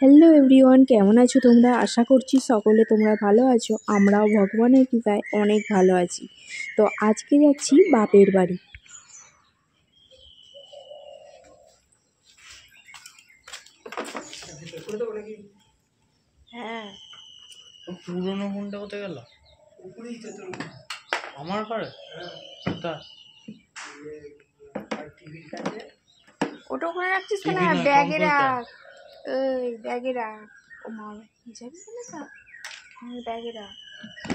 Hello everyone, কেমন আছো তোমরা? আশা করছি সকলে তোমরা ভালো আছো। আমরাও ভগবানের কৃপায় অনেক ভালো আছি। তো আজকে যাচ্ছি বাপের বাড়ি। হ্যাঁ, পুরোনো ফোনটা কোথায় গেল? আমার ঘরে ওটা ওখানে রাখছিস কেন? ব্যাগে রাখ, এই ব্যাগে রাখ। ও মা, যাবি না তা? আমার ব্যাগে রাখ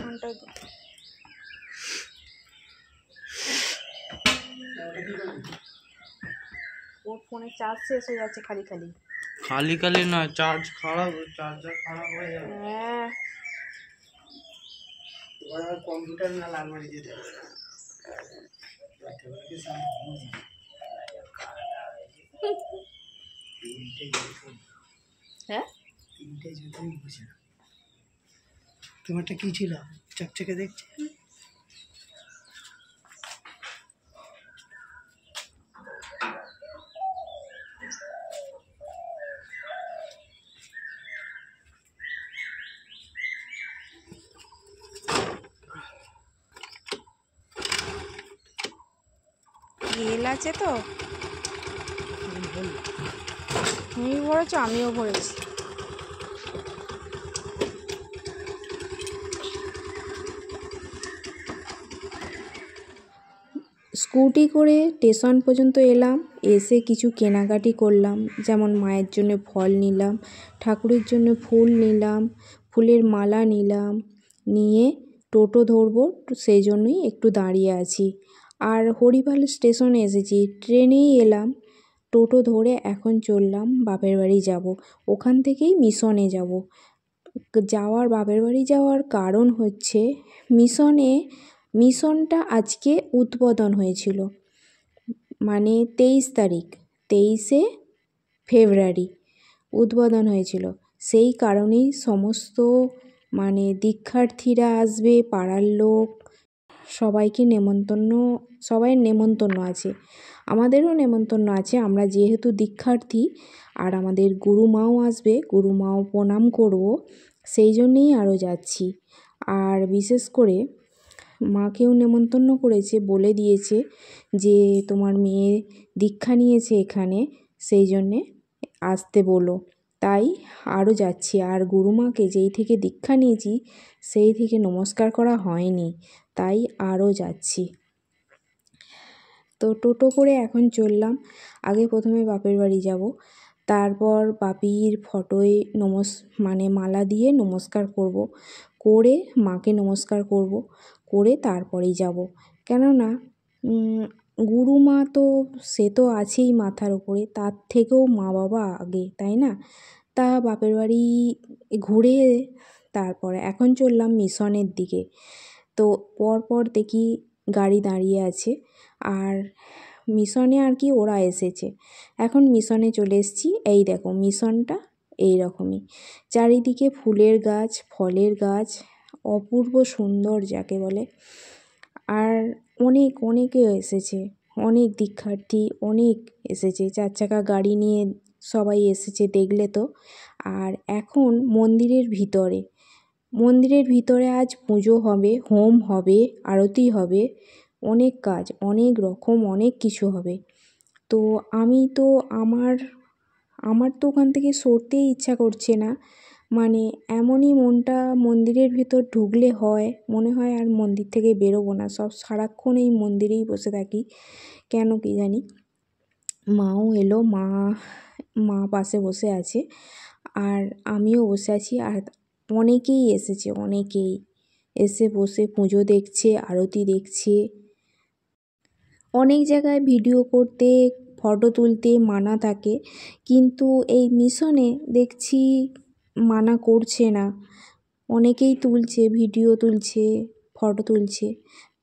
ফোনটা। ওর ফোনে চার্জ শেষ হয়ে যাচ্ছে খালি খালি। খালি খালি না, চার্জ খারাপ, চার্জার খারাপ হয়ে যাবে। হ্যাঁ, কম্পিউটার না আলমারি যেতে হ্যাঁ, তোমারটা কি ছিল? চকচকে দেখছে। তেল আছে তো? তুমি ভরেছো, আমিও ভরেছি। স্কুটি করে স্টেশন পর্যন্ত এলাম, এসে কিছু কেনাকাটি করলাম। যেমন মায়ের জন্য ফল নিলাম, ঠাকুরের জন্য ফুল নিলাম, ফুলের মালা নিলাম, নিয়ে টোটো ধরবো, সেই জন্যই একটু দাঁড়িয়ে আছি। আর হরিপাল স্টেশনে এসেছি, ট্রেনেই এলাম, টোটো ধরে এখন চললাম বাপের বাড়ি যাব। ওখান থেকেই মিশনে যাব। বাপের বাড়ি যাওয়ার কারণ হচ্ছে মিশনটা আজকে উদ্বোধন হয়েছিল, মানে 23শে ফেব্রুয়ারি উদ্বোধন হয়েছিল। সেই কারণেই সমস্ত দীক্ষার্থীরা আসবে, পাড়ার লোক সবাইয়ের নেমন্তন্ন আছে, আমাদেরও নেমন্তন্ন আছে। আমরা যেহেতু দীক্ষার্থী আর আমাদের গুরুমাও আসবে, গুরুমাও প্রণাম করব, সেই জন্যেই আরও যাচ্ছি। আর বিশেষ করে মাকেও নেমন্তন্ন করেছে, বলে দিয়েছে যে তোমার মেয়ে দীক্ষা নিয়েছে এখানে, সেই জন্যে আসতে বলো। তাই আরও যাচ্ছি। আর গুরুমাকে যেই থেকে দীক্ষা নিয়েছি সেই থেকে নমস্কার করা হয়নি, তাই আরও যাচ্ছি। তো টোটো করে এখন চললাম। আগে প্রথমে বাপের বাড়ি যাব, তারপর বাপির ফটোয় মালা দিয়ে নমস্কার করব, করে মাকে নমস্কার করব, করে তারপরেই যাব। কেননা গুরুমা তো সে তো আছেই মাথার উপরে, তার থেকেও মা বাবা আগে, তাই না? তা বাপের বাড়ি ঘুরে তারপরে এখন চললাম মিশনের দিকে। তো পরপর দেখি গাড়ি দাঁড়িয়ে আছে, আর মিশনে আর কি ওরা এসেছে। এখন মিশনে চলে এসেছি। এই দেখো মিশনটা এই রকমই, চারিদিকে ফুলের গাছ, ফলের গাছ, অপূর্ব সুন্দর যাকে বলে। আর অনেকে এসেছে, অনেক দীক্ষার্থী অনেক এসেছে, 4 চাকা গাড়ি নিয়ে সবাই এসেছে, দেখলে তো। আর এখন মন্দিরের ভিতরে আজ পুজো হবে, হোম হবে, আরতি হবে, অনেক কাজ, অনেক রকম অনেক কিছু হবে। তো আমি তো আমার তো ওখান থেকে সরতেই ইচ্ছা করছে না, এমনই মনটা, মন্দিরের ভিতর ঢুকলে মনে হয় আর মন্দির থেকে বেরোবো না, সারাক্ষণ এই মন্দিরেই বসে থাকি, কেন কি জানি। মাও এলো, মা পাশে বসে আছে, আর আমিও বসে আছি। আর অনেকেই এসেছে, অনেকেই এসে বসে পুজো দেখছে, আরতি দেখছে। অনেক জায়গায় ভিডিও করতে, ফটো তুলতে মানা থাকে, কিন্তু এই মিশনে দেখছি মানা করছে না, অনেকেই তুলছে, ভিডিও তুলছে, ফটো তুলছে।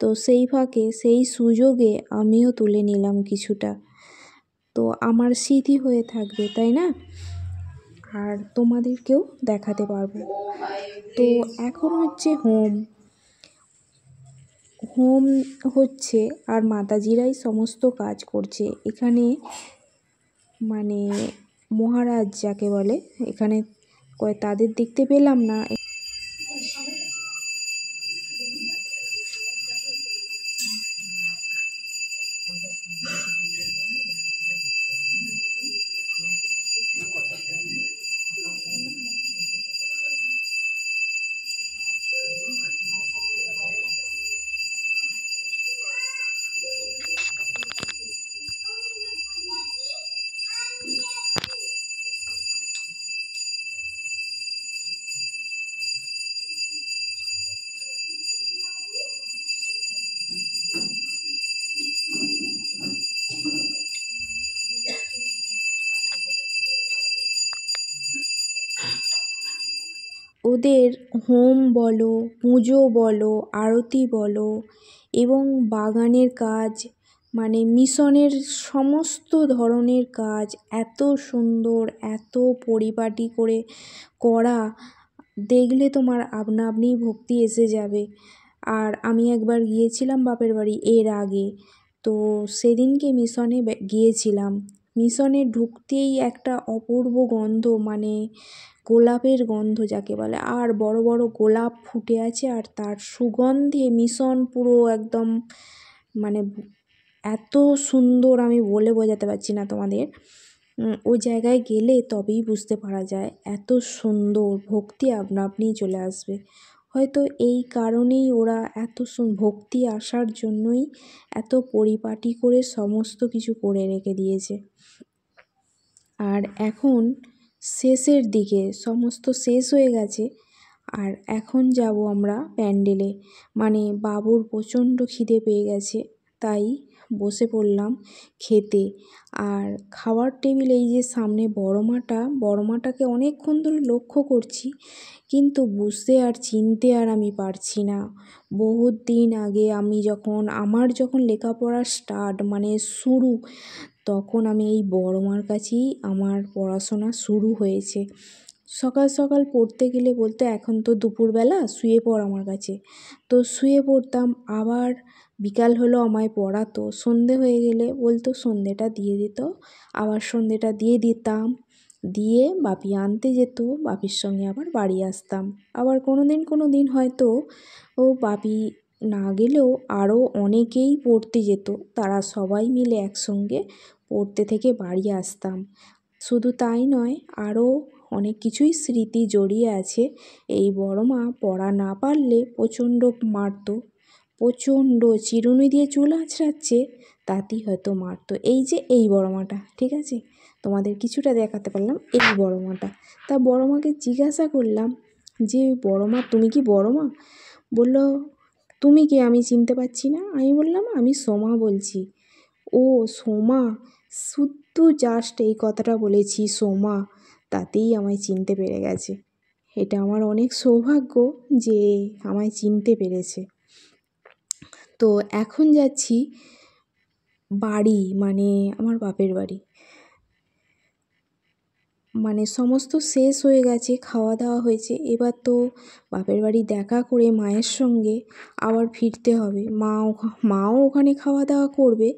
তো সেই ফাঁকে, সেই সুযোগে আমিও তুলে নিলাম কিছুটা, তো আমার স্মৃতি হয়ে থাকবে, তাই না? আর তোমাদেরকেও দেখাতে পারবো। তো এখন হচ্ছে হোম হচ্ছে, আর মাতাজিরাই সমস্ত কাজ করছে এখানে। মহারাজ যাকে বলে, এখানে তাদের দেখতে পেলাম না। ওদের হোম বলো, পুজো বলো, আরতি বলো এবং বাগানের কাজ, মানে মিশনের সমস্ত ধরনের কাজ এত সুন্দর, এত পরিপাটি করে করা, দেখলে তোমার আপনা আপনিই ভক্তি এসে যাবে। আর আমি একবার গিয়েছিলাম বাপের বাড়ি এর আগে, তো সেদিনকে মিশনে গিয়েছিলাম। মিশনে ঢুকতেই একটা অপূর্ব গন্ধ, মানে গোলাপের গন্ধ যাকে বলে, আর বড় বড় গোলাপ ফুটে আছে, আর তার সুগন্ধে মিশন পুরো একদম, মানে এত সুন্দর, আমি বলে বোঝাতে পারছি না তোমাদের। ওই জায়গায় গেলে তবেই বুঝতে পারা যায়, এত সুন্দর ভক্তি আপনা আপনিই চলে আসবে। হয়তো এই কারণেই ওরা এত ভক্তি আসার জন্যই এত পরিপাটি করে সমস্ত কিছু করে রেখে দিয়েছে। আর এখন শেষের দিকে, সমস্ত শেষ হয়ে গেছে, আর এখন যাব আমরা প্যান্ডেলে। মানে বাবুর প্রচণ্ড খিদে পেয়ে গেছে, তাই বসে পড়লাম খেতে। আর খাওয়ার টেবিল, এই যে সামনে বড় মাটাকে অনেকক্ষণ ধরে লক্ষ্য করছি, কিন্তু বুঝতে আর চিনতে আর আমি পারছি না। বহুত দিন আগে আমার যখন লেখাপড়া স্টার্ট, মানে শুরু, তখন আমি এই বড় মার কাছেই আমার পড়াশোনা শুরু হয়েছে। সকাল সকাল পড়তে গেলে বলতো, এখন তো দুপুরবেলা, শুয়ে পড় আমার কাছে। তো শুয়ে পড়তাম, আবার বিকাল হলো আমায় পড়াতো, সন্ধে হয়ে গেলে বলতো সন্ধেটা দিয়ে দিত, আবার সন্ধেটা দিয়ে দিতাম, দিয়ে বাপি আনতে যেত, বাপির সঙ্গে আবার বাড়ি আসতাম। আবার কোনো দিন হয়তো বাপি না গেলেও আরও অনেকেই পড়তে যেত, তারা সবাই মিলে একসঙ্গে পড়তে থেকে বাড়ি আসতাম। শুধু তাই নয়, আরও অনেক কিছুই স্মৃতি জড়িয়ে আছে। এই বড় মা পড়া না পারলে প্রচণ্ড মারতো, প্রচণ্ড চিরুনি দিয়ে চুল আঁচড়াচ্ছে, তাতেই হয়তো মারতো। এই বড় মাটা, ঠিক আছে, তোমাদের কিছুটা দেখাতে পারলাম, এই বড় মাটা। তা বড় মাকে জিজ্ঞাসা করলাম যে, বড় মা তুমি কি বড় মা? বলল, তুমি কে, আমি চিনতে পারছি না। আমি বললাম, আমি সোমা বলছি। ও সোমা, শুধু জাস্ট এই কথাটা বলেছি সোমা, তাতেই আমায় চিনতে পেরে গেছে। এটা আমার অনেক সৌভাগ্য যে আমায় চিনতে পেরেছে। তো এখন যাচ্ছি বাড়ি, মানে আমার বাপের বাড়ি। মানে সমস্ত শেষ হয়ে গেছে, খাওয়া দাওয়া হয়েছে, এবার তো বাপের বাড়ি দেখা করে মায়ের সঙ্গে আবার ফিরতে হবে। মাও ওখানে খাওয়া দাওয়া করবে,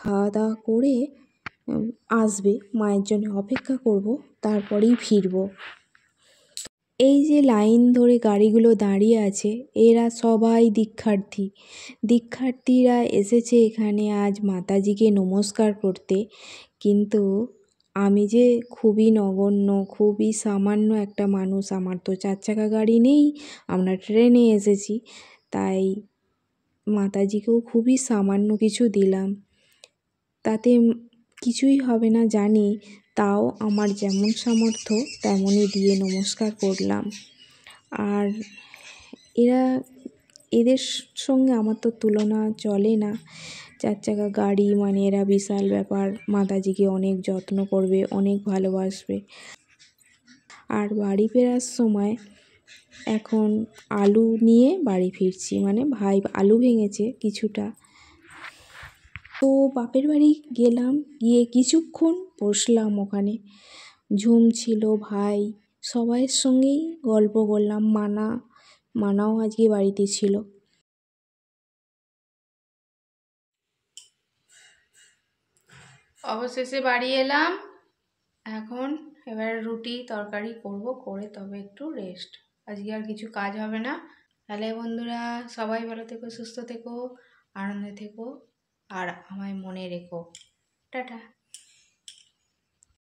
খাওয়া দাওয়া করে আসবে, মায়ের জন্য অপেক্ষা করব, তারপরেই ফিরব। এই যে লাইন ধরে গাড়িগুলো দাঁড়িয়ে আছে, এরা সবাই দীক্ষার্থীরা এসেছে এখানে আজ মাতাজিকে নমস্কার করতে। কিন্তু আমি যে খুবই নগণ্য, খুবই সামান্য একটা মানুষ, আমার তো 4 চাকা গাড়ি নেই, আমরা ট্রেনে এসেছি, তাই মাতাজিকেও খুবই সামান্য কিছু দিলাম। তাতে কিছুই হবে না জানি, তাও আমার যেমন সামর্থ্য তেমনই দিয়ে নমস্কার করলাম। আর এদের সঙ্গে আমার তো তুলনা চলে না। 4 চাকা গাড়ি, মানে এরা বিশাল ব্যাপার, মাতাজিকে অনেক যত্ন করবে, অনেক ভালোবাসবে। আর বাড়ি ফেরার সময় এখন আলু নিয়ে বাড়ি ফিরছি, মানে ভাই আলু ভেঙেছে কিছুটা। তো বাপের বাড়ি গেলাম, গিয়ে কিছুক্ষণ বসলাম ওখানে, ঝুম ছিল, ভাই, সবাইয়ের সঙ্গেই গল্প করলাম। মানাও আজকে বাড়িতে ছিল। অবশেষে বাড়ি এলাম। এখন এবার রুটি তরকারি করব, করে তবে একটু রেস্ট। আজকে আর কিছু কাজ হবে না। তাহলে বন্ধুরা, সবাই ভালো থেকো, সুস্থ থেকো, আনন্দে থেকো, আর আমায় মনে রেখো। টাটা।